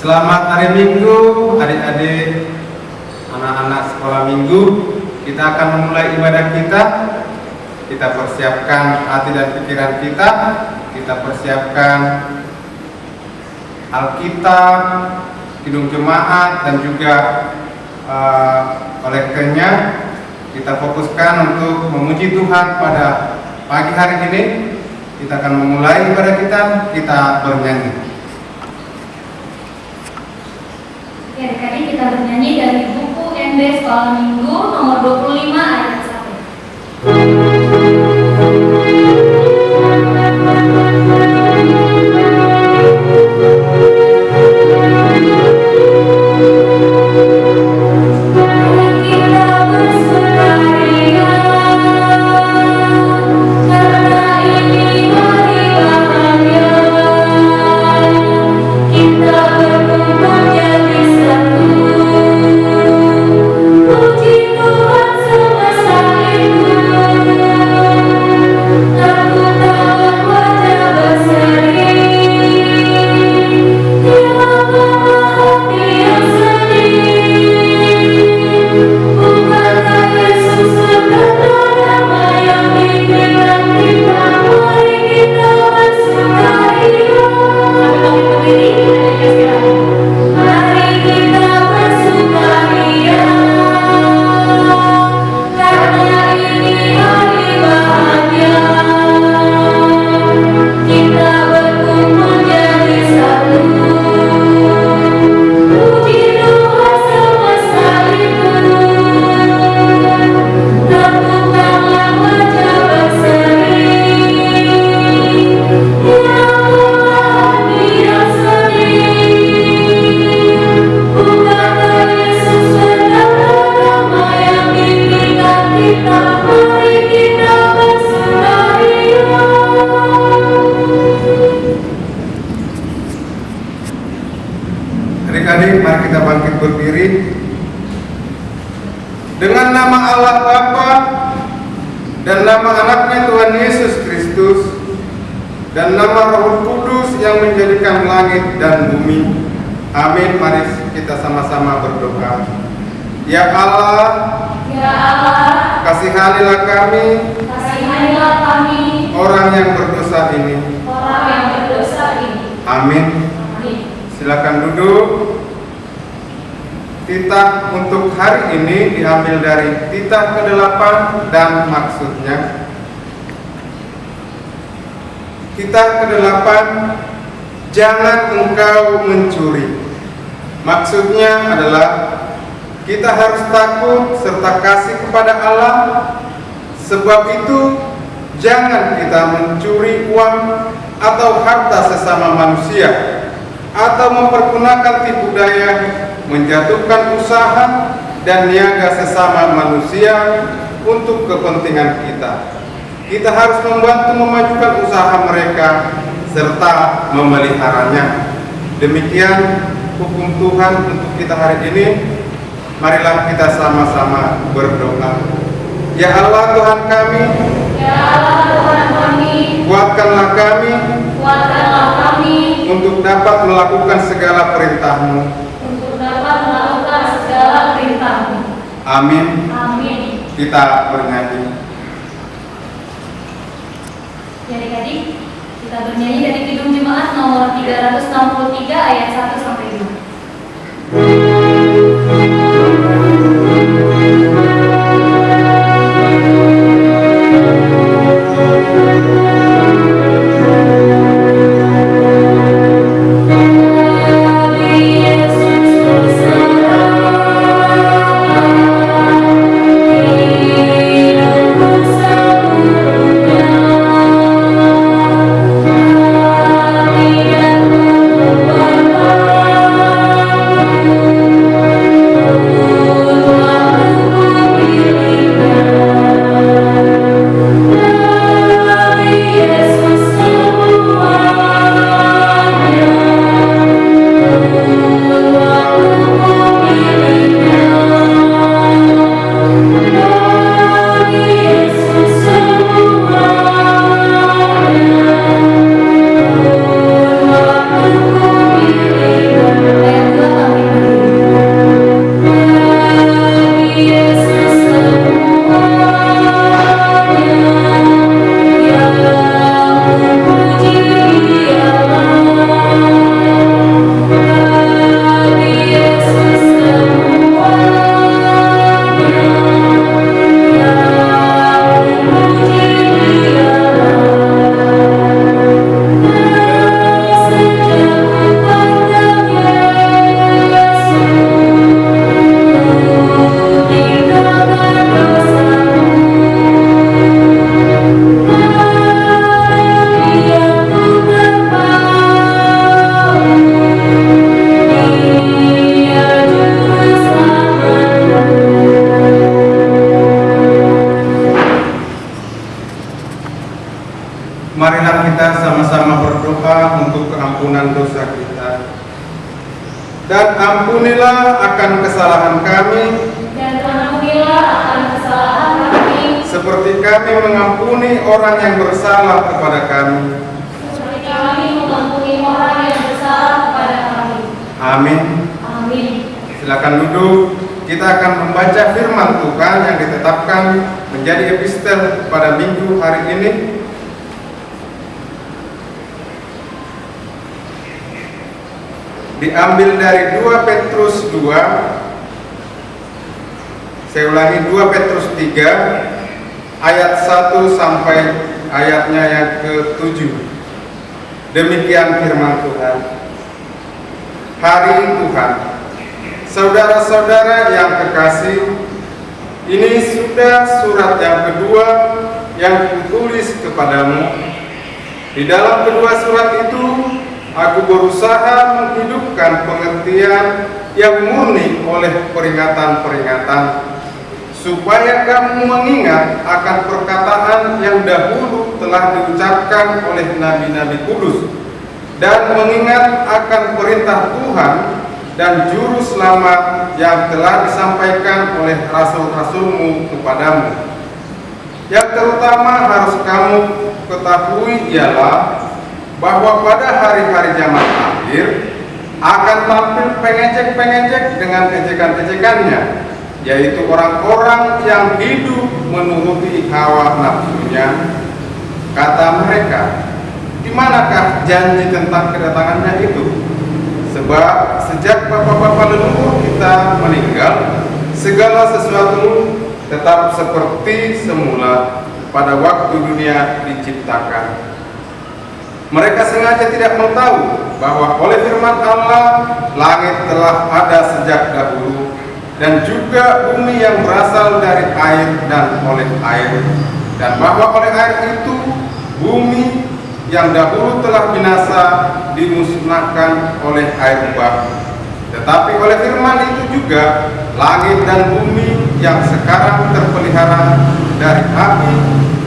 Selamat hari Minggu, adik-adik, anak-anak sekolah minggu. Kita akan memulai ibadah kita. Kita persiapkan hati dan pikiran kita. Kita persiapkan Alkitab, Kidung Jemaat, dan juga kolektenya. Kita fokuskan untuk memuji Tuhan pada pagi hari ini. Kita akan memulai ibadah kita bernyanyi. Ya, adik-adik, kita bernyanyi dari buku MB Sekolah Minggu nomor 25 ayat 1. Adik-adik, mari kita bangkit berdiri. Dengan nama Allah Bapa dan nama anaknya Tuhan Yesus Kristus dan nama Roh Kudus yang menjadikan langit dan bumi. Amin. Mari kita sama-sama berdoa. Ya Allah, kasihanilah kami, orang yang berdosa ini. Amin. Silakan duduk. Titah untuk hari ini diambil dari titah ke-8 dan maksudnya. Titah ke-8, jangan engkau mencuri. Maksudnya adalah kita harus takut serta kasih kepada Allah. Sebab itu jangan kita mencuri uang atau harta sesama manusia, atau mempergunakan tipu daya, menjatuhkan usaha dan niaga sesama manusia untuk kepentingan kita. Kita harus membantu memajukan usaha mereka serta memeliharanya. Demikian hukum Tuhan untuk kita hari ini. Marilah kita sama-sama berdoa. Ya Allah Tuhan kami, Ya Allah Tuhan kami, kuatkanlah kami kuatkanlah kami untuk dapat melakukan segala perintah-Mu. untuk dapat melakukan segala perintah-Mu. Amin. Amin. Kita bernyanyi. Jadi adik, kita bernyanyi dari Kidung Jemaat nomor 363 ayat 1 sampai 5. Marilah kita sama-sama berdoa untuk keampunan dosa kita. Dan ampunilah akan kesalahan kami, Dan ampunilah akan kesalahan kami, seperti kami mengampuni orang yang bersalah kepada kami. seperti kami mengampuni orang yang bersalah kepada kami. Amin. Amin. Silakan duduk. Kita akan membaca firman Tuhan yang ditetapkan menjadi epistel pada minggu hari ini. Diambil dari 2 Petrus 2. Saya ulangi, 2 Petrus 3 ayat 1 sampai ayatnya yang ke-7. Demikian firman Tuhan. Hari Tuhan. Saudara-saudara yang kekasih, ini sudah surat yang kedua yang kutulis kepadamu. Di dalam kedua surat itu aku berusaha menghidupkan pengertian yang murni oleh peringatan-peringatan, supaya kamu mengingat akan perkataan yang dahulu telah diucapkan oleh nabi-nabi kudus, dan mengingat akan perintah Tuhan dan juru selamat yang telah disampaikan oleh rasul-rasulmu kepadamu. Yang terutama harus kamu ketahui ialah bahwa pada hari-hari zaman akhir akan tampil pengejek-pengejek dengan ejekan-ejekannya, yaitu orang-orang yang hidup menuruti hawa nafsunya. Kata mereka, di manakah janji tentang kedatangannya itu? Sebab Sebab sejak bapa-bapa leluhur kita meninggal, segala sesuatu tetap seperti semula pada waktu dunia diciptakan. Mereka sengaja tidak mau tahu bahwa oleh firman Allah langit telah ada sejak dahulu, dan juga bumi yang berasal dari air dan oleh air, dan bahwa oleh air itu bumi yang dahulu telah binasa dimusnahkan oleh air bah. Tetapi oleh firman itu juga langit dan bumi yang sekarang terpelihara dari api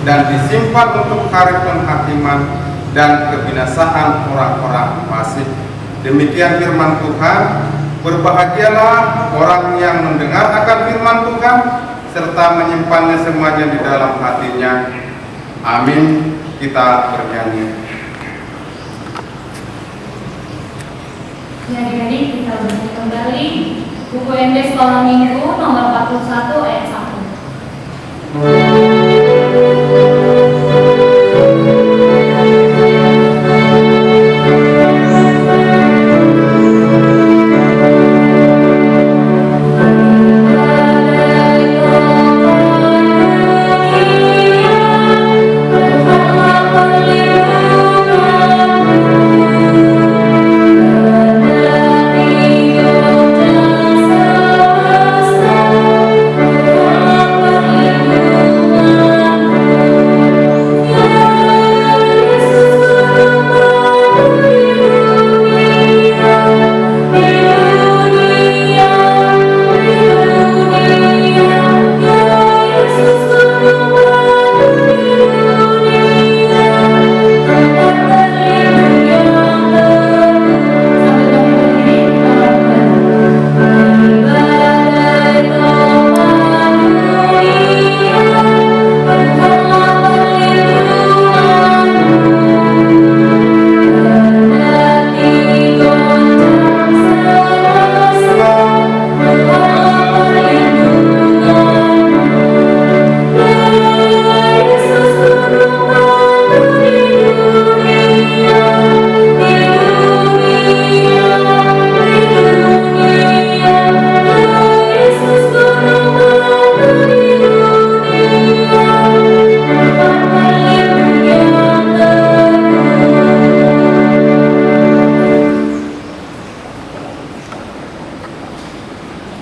dan disimpan untuk hari penghakiman dan kebinasaan orang-orang fasik. Demikian firman Tuhan. Berbahagialah orang yang mendengar akan firman Tuhan serta menyimpannya semuanya di dalam hatinya. Amin. Kita bernyanyi. Ya, adik-adik, kita bernyanyi kembali buku MD Sekolah Minggu nomor 41 ayat 1.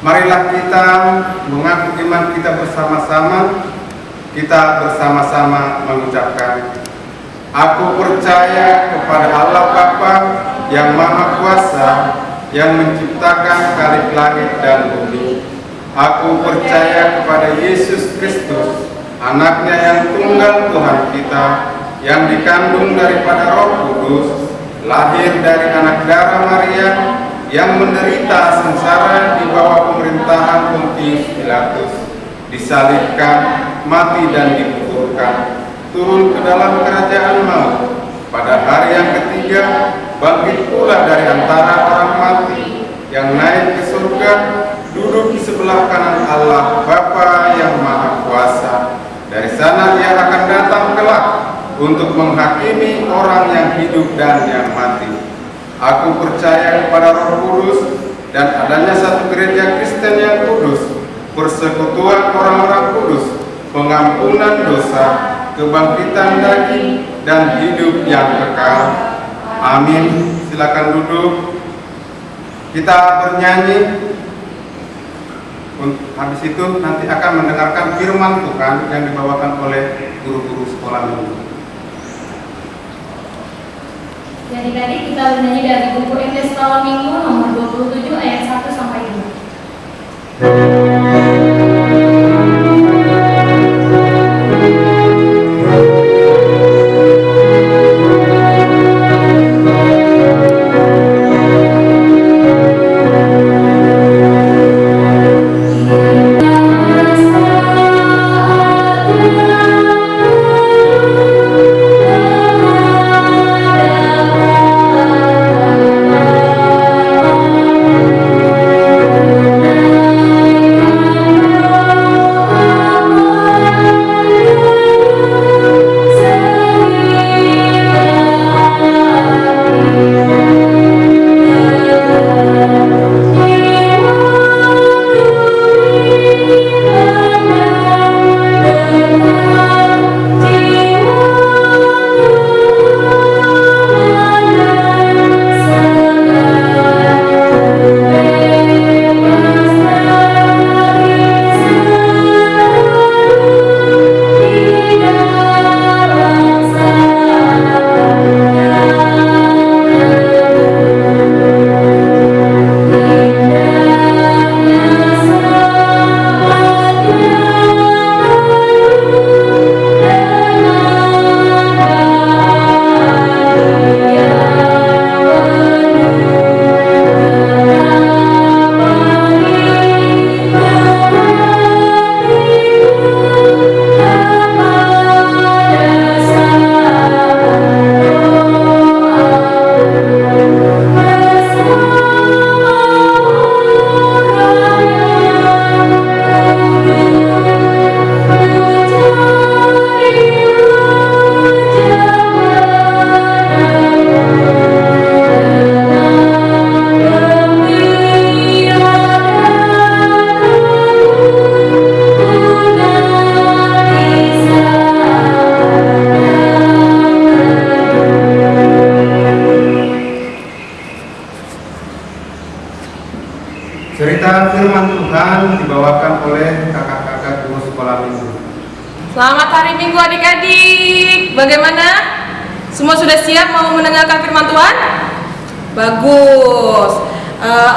Marilah kita mengaku iman kita bersama-sama. Kita bersama-sama mengucapkan, aku percaya kepada Allah Bapa yang Maha Kuasa, yang menciptakan kalik langit dan bumi. Aku percaya kepada Yesus Kristus, anaknya yang tunggal Tuhan kita, yang dikandung daripada Roh Kudus, lahir dari anak darah Maria, yang menderita sengsara di bawah pemerintahan Pontius Pilatus, disalibkan, mati dan dikuburkan, turun ke dalam kerajaan maut, pada hari yang ketiga bangkit pula dari antara orang mati, yang naik ke surga, duduk di sebelah kanan Allah Bapa yang Maha Kuasa. Dari sana Ia akan datang kelak untuk menghakimi orang yang hidup dan yang mati. Aku percaya kepada Roh Kudus dan adanya satu gereja Kristen yang kudus, persekutuan orang-orang kudus, pengampunan dosa, kebangkitan daging, dan hidup yang kekal. Amin. Silakan duduk. Kita bernyanyi. Habis itu nanti akan mendengarkan firman Tuhan yang dibawakan oleh guru-guru sekolah minggu. Adik-adik, kita bernyanyi dari buku MD Sekolah Minggu nomor 27 ayat 1 sampai 2. Cerita firman Tuhan dibawakan oleh kakak-kakak guru sekolah minggu. Selamat hari Minggu adik-adik. Bagaimana? Semua sudah siap mau mendengarkan firman Tuhan? Bagus.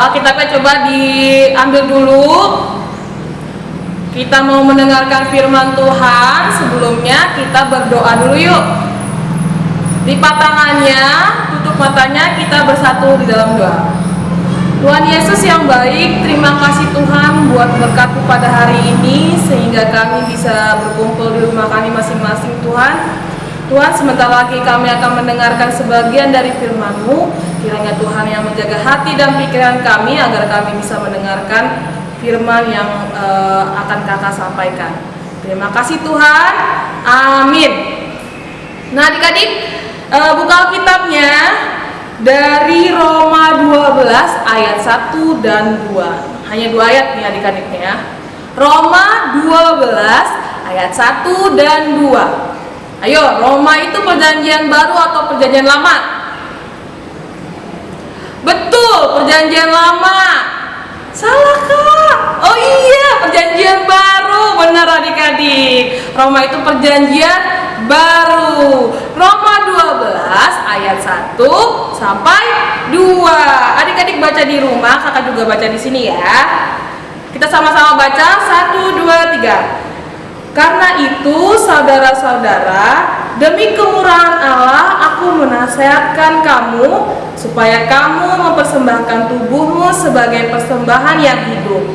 Alkitabnya coba diambil dulu. Kita mau mendengarkan firman Tuhan. Sebelumnya kita berdoa dulu yuk. Lipat tangannya, tutup matanya, kita bersatu di dalam doa. Tuhan Yesus yang baik, terima kasih Tuhan buat berkat-Mu pada hari ini sehingga kami bisa berkumpul di rumah kami masing-masing Tuhan. Tuhan, sebentar lagi kami akan mendengarkan sebagian dari firman-Mu. Kiranya Tuhan yang menjaga hati dan pikiran kami agar kami bisa mendengarkan firman yang akan Kakak sampaikan. Terima kasih Tuhan. Amin. Nah adik-adik, buka Alkitabnya dari Roma 12 ayat 1 dan 2. Hanya 2 ayat nih adik-adiknya ya. Roma 12 ayat 1 dan 2. Ayo, Roma itu perjanjian baru atau perjanjian lama? Betul, perjanjian lama. Salah kak. Oh iya, perjanjian baru. Benar adik-adik. Roma itu perjanjian baru. Roma 12 ayat 1 sampai 2. Adik-adik baca di rumah, kakak juga baca di sini ya. Kita sama-sama baca 1, 2, 3. Karena itu saudara-saudara, demi kemurahan Allah aku menasihatkan kamu supaya kamu mempersembahkan tubuhmu sebagai persembahan yang hidup,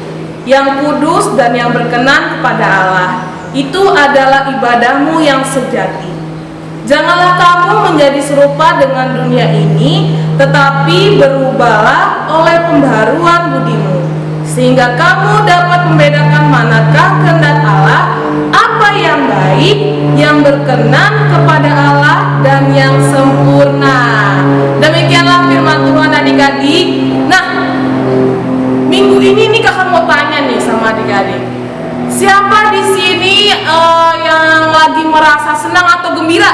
yang kudus dan yang berkenan kepada Allah. Itu adalah ibadahmu yang sejati. Janganlah kamu menjadi serupa dengan dunia ini, tetapi berubahlah oleh pembaharuan budimu, sehingga kamu dapat membedakan manakah kehendak Allah, apa yang baik, yang berkenan kepada Allah, dan yang sempurna. Demikianlah firman Tuhan adik-adik. Nah, minggu ini nih kakak mau tanya nih sama adik-adik. Siapa di sini yang lagi merasa senang atau gembira?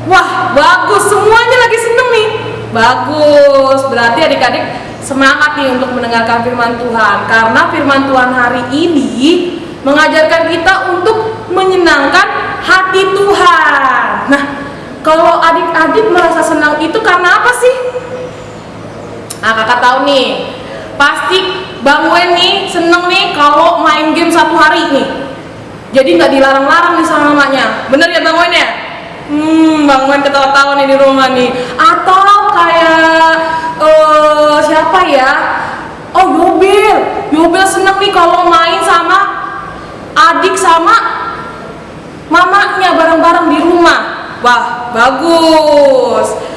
Wah, bagus, semuanya lagi seneng nih. Bagus, berarti adik-adik semangat nih untuk mendengarkan firman Tuhan. Karena firman Tuhan hari ini mengajarkan kita untuk menyenangkan hati Tuhan. Nah, kalau adik-adik merasa senang itu karena apa sih? Nah, kakak tahu nih. Pasti Bang Wen nih seneng nih kalau main game 1 hari nih. Jadi nggak dilarang-larang nih sama mamanya. Bener ya Bang Wen ya? Bang Wen ketawa-tawa nih di rumah nih. Atau kayak siapa ya? Oh Yobil seneng nih kalau main sama adik sama mamanya bareng-bareng di rumah. Wah bagus.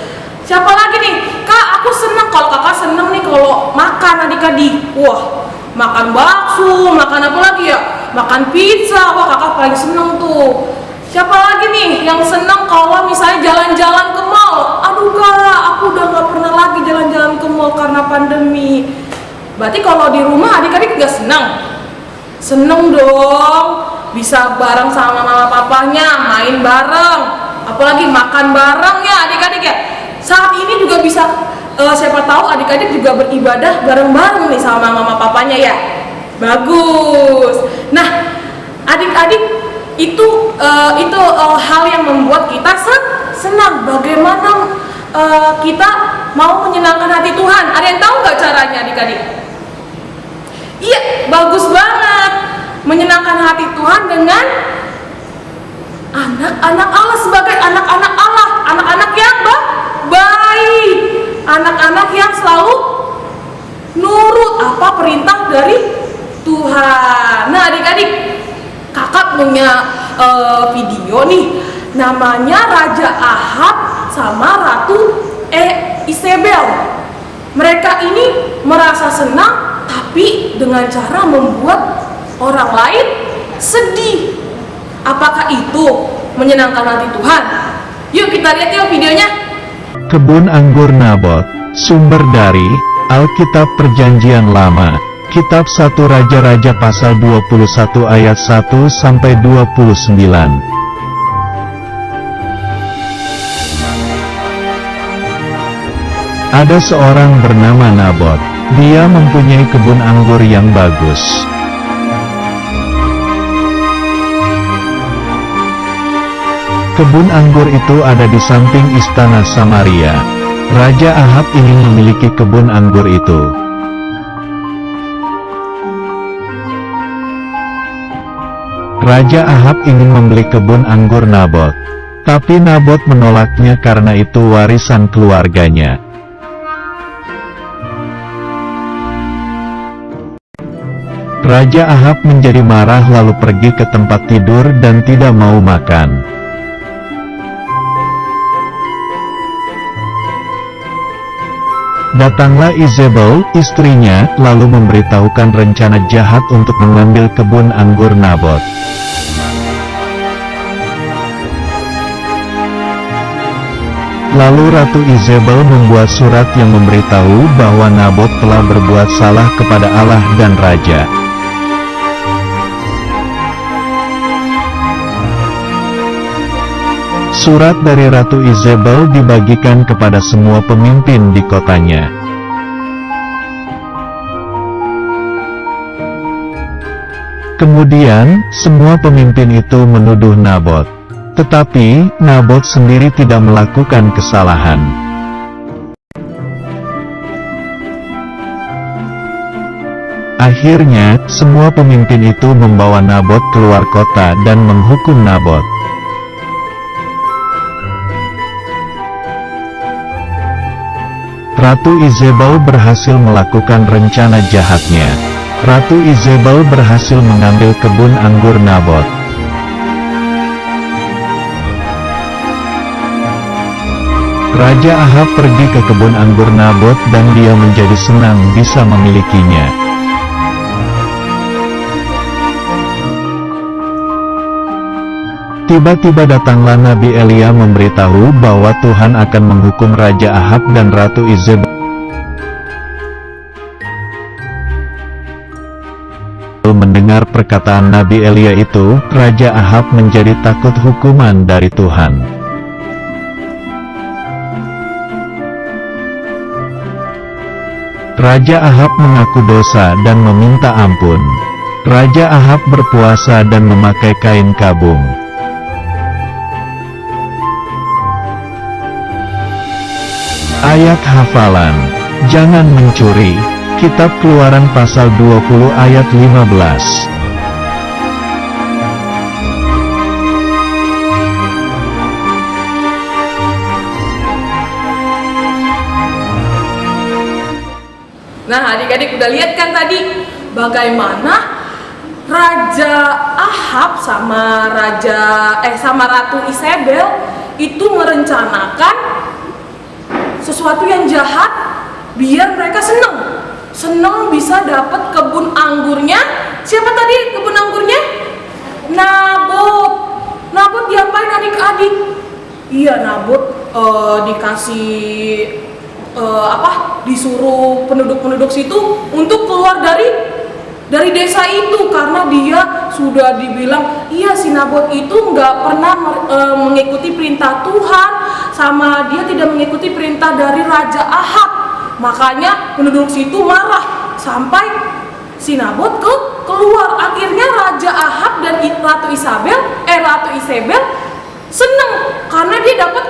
Siapa lagi nih? Kak, aku seneng kalau kakak seneng nih kalau makan adik-adik. Wah, makan bakso, makan apa lagi ya? Makan pizza. Wah, kakak paling seneng tuh. Siapa lagi nih yang seneng kalau misalnya jalan-jalan ke mall? Aduh kak, aku udah gak pernah lagi jalan-jalan ke mall karena pandemi. Berarti kalau di rumah adik-adik gak seneng? Seneng dong. Bisa bareng sama mama papanya, main bareng. Apalagi makan bareng ya adik-adik ya. Saat ini juga bisa siapa tahu adik-adik juga beribadah bareng-bareng nih sama mama papanya ya. Bagus. Nah, adik-adik itu hal yang membuat kita senang. Bagaimana kita mau menyenangkan hati Tuhan? Ada yang tahu nggak caranya adik-adik? Iya, bagus banget. Menyenangkan hati Tuhan dengan anak-anak Allah, sebagai anak-anak Allah, anak-anak yang baik, anak-anak yang selalu nurut apa perintah dari Tuhan. Nah adik-adik, kakak punya video nih, namanya Raja Ahab sama Ratu Isabel. Mereka ini merasa senang tapi dengan cara membuat orang lain sedih. Apakah itu menyenangkan hati Tuhan? Yuk kita lihat yuk videonya. Kebun anggur Nabot. Sumber dari Alkitab Perjanjian Lama, Kitab 1 Raja-Raja pasal 21 ayat 1 sampai 29. Ada seorang bernama Nabot. Dia mempunyai kebun anggur yang bagus. Kebun anggur itu ada di samping istana Samaria. Raja Ahab ingin memiliki kebun anggur itu. Raja Ahab ingin membeli kebun anggur Nabot. Tapi Nabot menolaknya karena itu warisan keluarganya. Raja Ahab menjadi marah lalu pergi ke tempat tidur dan tidak mau makan. Datanglah Izebel, istrinya, lalu memberitahukan rencana jahat untuk mengambil kebun anggur Nabot. Lalu Ratu Izebel membuat surat yang memberitahu bahwa Nabot telah berbuat salah kepada Allah dan Raja. Surat dari Ratu Izebel dibagikan kepada semua pemimpin di kotanya. Kemudian, semua pemimpin itu menuduh Nabot. Tetapi, Nabot sendiri tidak melakukan kesalahan. Akhirnya, semua pemimpin itu membawa Nabot keluar kota dan menghukum Nabot. Ratu Izebel berhasil melakukan rencana jahatnya. Ratu Izebel berhasil mengambil kebun anggur Nabot. Raja Ahab pergi ke kebun anggur Nabot dan dia menjadi senang bisa memilikinya. Tiba-tiba datanglah Nabi Elia memberitahu bahwa Tuhan akan menghukum Raja Ahab dan Ratu Izebel. Mendengar perkataan Nabi Elia itu, Raja Ahab menjadi takut hukuman dari Tuhan. Raja Ahab mengaku dosa dan meminta ampun. Raja Ahab berpuasa dan memakai kain kabung. Ayat hafalan. Jangan mencuri. Kitab Keluaran pasal 20 ayat 15. Nah, adik-adik udah lihat kan tadi bagaimana Raja Ahab sama Ratu Izebel itu merencanakan sesuatu yang jahat biar mereka seneng bisa dapat kebun anggurnya. Siapa tadi kebun anggurnya? Nabot diapain adik-adik? Iya, Nabot dikasih disuruh penduduk situ untuk keluar dari desa itu karena dia sudah dibilang, iya si Nabot itu nggak pernah mengikuti perintah Tuhan, sama dia tidak mengikuti perintah dari Raja Ahab. Makanya penduduk situ marah sampai si Nabot keluar. Akhirnya Raja Ahab dan Ratu Izebel seneng karena dia dapat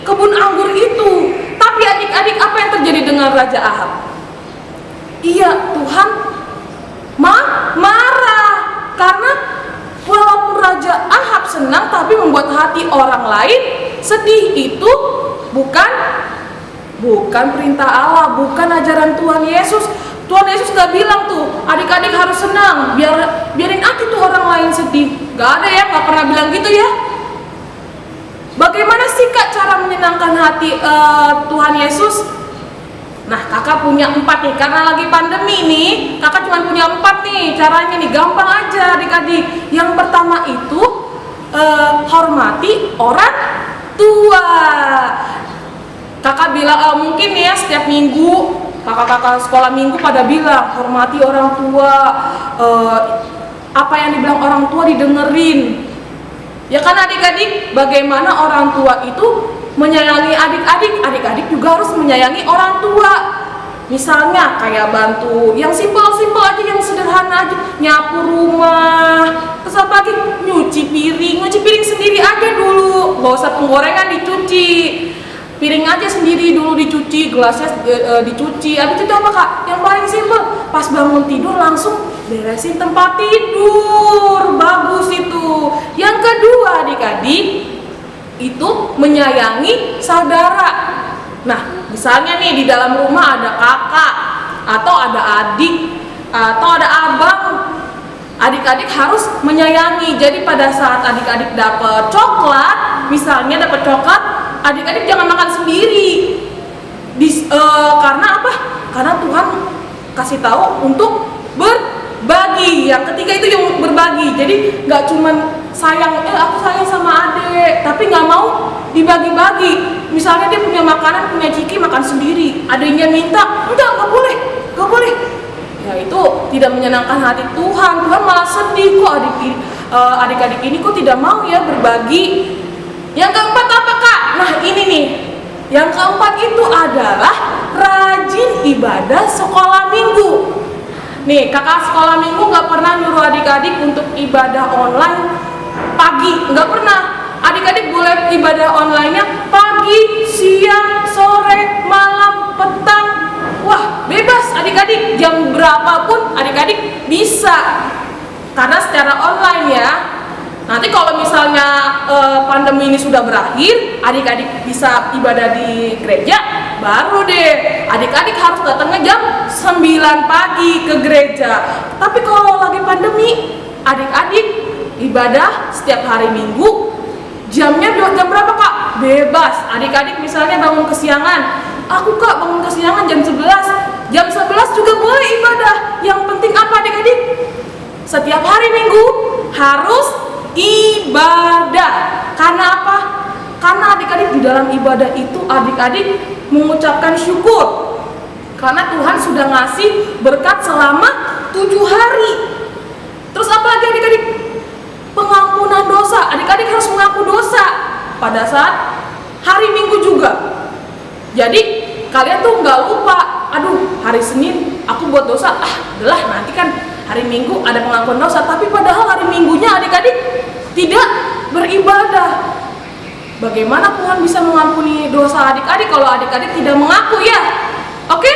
kebun anggur itu. Tapi adik-adik, apa yang terjadi dengan Raja Ahab? Iya, Tuhan marah karena walaupun Raja Ahab senang tapi membuat hati orang lain sedih. Itu bukan perintah Allah, bukan ajaran Tuhan Yesus. Tuhan Yesus gak bilang tuh adik-adik harus senang, biarin aja tuh orang lain sedih. Gak ada ya, gak pernah bilang gitu ya. Bagaimana sih Kak cara menyenangkan hati Tuhan Yesus? Nah, kakak punya 4 nih, karena lagi pandemi nih, kakak cuma punya 4 nih caranya nih, gampang aja adik-adik. Yang pertama itu hormati orang tua. Kakak bilang mungkin ya setiap minggu kakak-kakak sekolah minggu pada bilang hormati orang tua, apa yang dibilang orang tua didengerin. Ya kan adik-adik, bagaimana orang tua itu menyayangi adik-adik, adik-adik juga harus menyayangi menyayangi orang tua. Misalnya kayak bantu yang simpel-simpel aja, yang sederhana aja, nyapu rumah, terus apa lagi, nyuci piring sendiri aja dulu, gak usah penggorengan dicuci, piring aja sendiri dulu dicuci, gelasnya dicuci. Habis itu apa kak? Yang paling simpel, pas bangun tidur langsung beresin tempat tidur, bagus itu. Yang kedua adik-adik, itu menyayangi saudara. Nah, misalnya nih di dalam rumah ada kakak, atau ada adik, atau ada abang, adik-adik harus menyayangi. Jadi pada saat adik-adik dapat coklat, misalnya dapat coklat, adik-adik jangan makan sendiri. Karena apa? Karena Tuhan kasih tahu untuk berbagi. Yang ketiga itu yang berbagi. Jadi nggak cuman sayang, aku sayang sama adik, tapi nggak mau dibagi-bagi. Misalnya dia punya makanan, punya ciki, makan sendiri, adiknya minta, nggak boleh. Ya itu tidak menyenangkan hati Tuhan. Tuhan malah sedih kok, adik-adik ini kok tidak mau ya berbagi. Yang keempat apa kak? Nah ini nih, yang keempat itu adalah rajin ibadah sekolah minggu. Nih kakak sekolah minggu nggak pernah nyuruh adik-adik untuk ibadah online pagi, nggak pernah. Adik-adik boleh ibadah online-nya pagi, siang, sore, malam, petang. Wah, bebas adik-adik, jam berapapun adik-adik bisa. Karena secara online ya. Nanti kalau misalnya pandemi ini sudah berakhir, adik-adik bisa ibadah di gereja, baru deh adik-adik harus datangnya jam 9 pagi ke gereja. Tapi kalau lagi pandemi, adik-adik ibadah setiap hari Minggu. Jamnya jam berapa kak? Bebas. Adik-adik misalnya bangun kesiangan, aku kak bangun kesiangan jam 11. Jam 11 juga boleh ibadah. Yang penting apa adik-adik? Setiap hari Minggu harus ibadah. Karena apa? Karena adik-adik di dalam ibadah itu adik-adik mengucapkan syukur. Karena Tuhan sudah ngasih berkat selama 7 hari. Terus apa lagi adik-adik? Pengampunan dosa. Adik-adik harus mengaku dosa pada saat hari Minggu juga. Jadi kalian tuh nggak lupa, aduh hari Senin aku buat dosa, adalah nanti kan hari Minggu ada pengakuan dosa. Tapi padahal hari Minggunya adik-adik tidak beribadah. Bagaimana Tuhan bisa mengampuni dosa adik-adik kalau adik-adik tidak mengaku ya? Oke?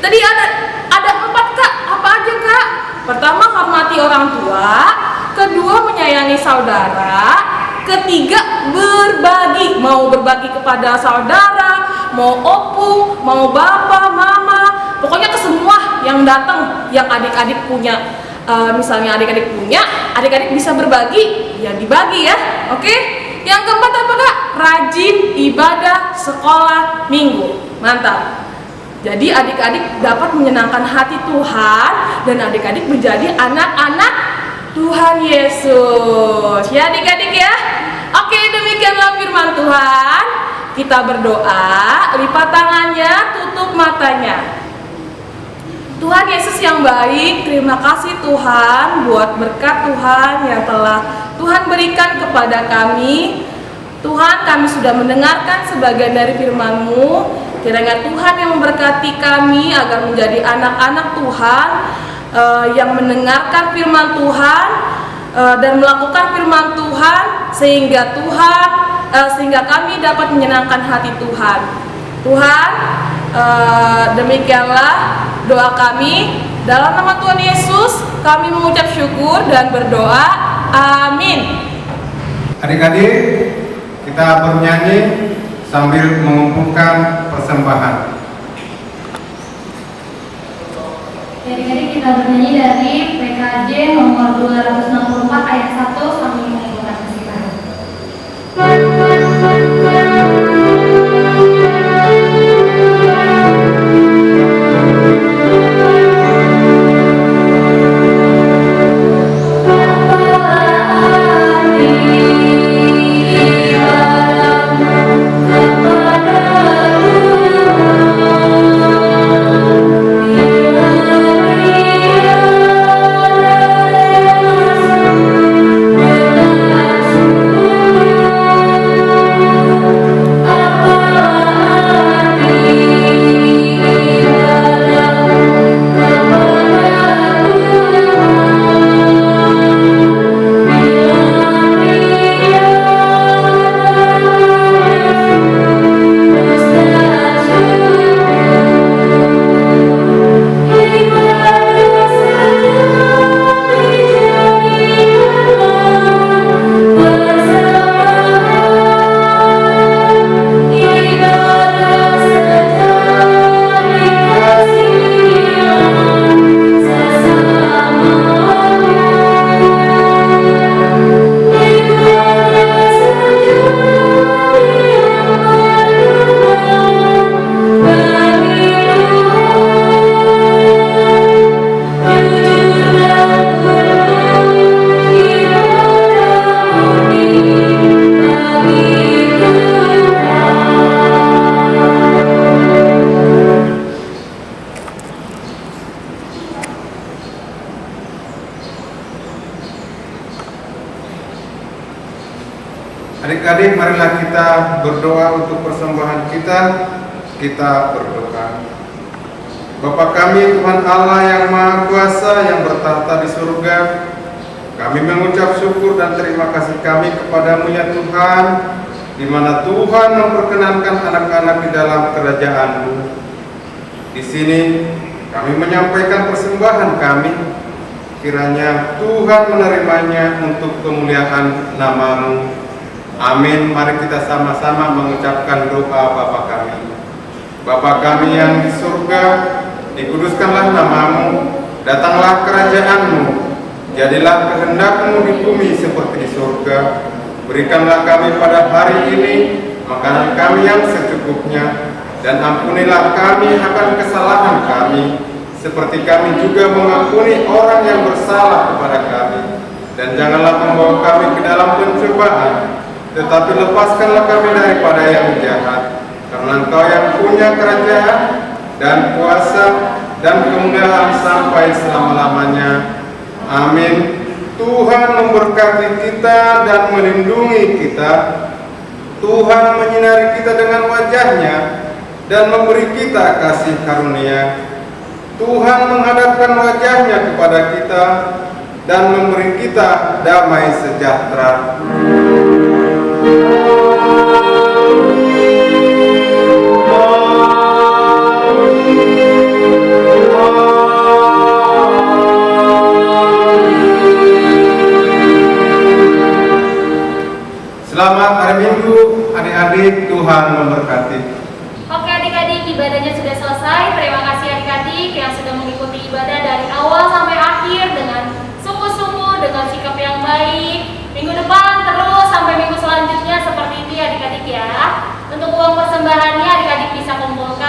Tadi ada 4 kak. Apa aja kak? Pertama, hormati orang tua. Kedua, menyayangi saudara. Ketiga, berbagi. Mau berbagi kepada saudara, mau opung, mau bapak, mama, pokoknya ke semua yang datang, yang adik-adik punya. Misalnya adik-adik punya, adik-adik bisa berbagi, ya dibagi ya. Oke? Yang keempat apa kak? Rajin ibadah sekolah minggu. Mantap. Jadi adik-adik dapat menyenangkan hati Tuhan dan adik-adik menjadi anak-anak Tuhan Yesus. Ya adik-adik ya. Oke, demikianlah firman Tuhan. Kita berdoa, lipat tangannya, tutup matanya. Tuhan Yesus yang baik, terima kasih Tuhan buat berkat Tuhan yang telah Tuhan berikan kepada kami. Tuhan, kami sudah mendengarkan sebagian dari firman-Mu. Kiranya Tuhan yang memberkati kami agar menjadi anak-anak Tuhan yang mendengarkan firman Tuhan dan melakukan firman Tuhan sehingga kami dapat menyenangkan hati Tuhan. Tuhan, demikianlah doa kami. Dalam nama Tuhan Yesus kami mengucap syukur dan berdoa. Amin. Adik-adik, kita bernyanyi sambil mengumpulkan persembahan. Adik-adik kita bernyanyi dari PKJ nomor 264 ayat 1 sampai mengumpulkan persembahan. Thank Adik-adik, marilah kita berdoa untuk persembahan kita. Kita berdoa. Bapa kami, Tuhan Allah yang Maha Kuasa yang bertahta di surga, kami mengucap syukur dan terima kasih kami kepadamu ya Tuhan, di mana Tuhan memperkenankan anak-anak di dalam kerajaan-Mu. Di sini kami menyampaikan persembahan kami, kiranya Tuhan menerimanya untuk kemuliaan nama-Mu. Amin. Mari kita sama-sama mengucapkan doa Bapa kami. Bapa kami yang di surga, dikuduskanlah nama-Mu, datanglah kerajaan-Mu, jadilah kehendak-Mu di bumi seperti di surga. Berikanlah kami pada hari ini makanan kami yang secukupnya, dan ampunilah kami akan kesalahan kami, seperti kami juga mengampuni orang yang bersalah kepada kami. Dan janganlah membawa kami ke dalam pencobaan, tetapi lepaskanlah kami daripada yang jahat. Karena Engkau yang punya kerajaan dan kuasa dan kemuliaan sampai selama-lamanya. Amin. Tuhan memberkati kita dan melindungi kita. Tuhan menyinari kita dengan wajah-Nya dan memberi kita kasih karunia. Tuhan menghadapkan wajah-Nya kepada kita dan memberi kita damai sejahtera. Selamat hari Minggu, adik-adik. Tuhan memberkati. Oke adik-adik, ibadahnya sudah selesai. Terima kasih adik-adik yang sudah mengikuti ibadah dari awal sampai akhir dengan sungguh-sungguh, dengan sikap yang baik. Minggu depan terus sampai minggu selanjutnya seperti ini adik-adik ya. Untuk uang persembahannya adik-adik bisa kumpulkan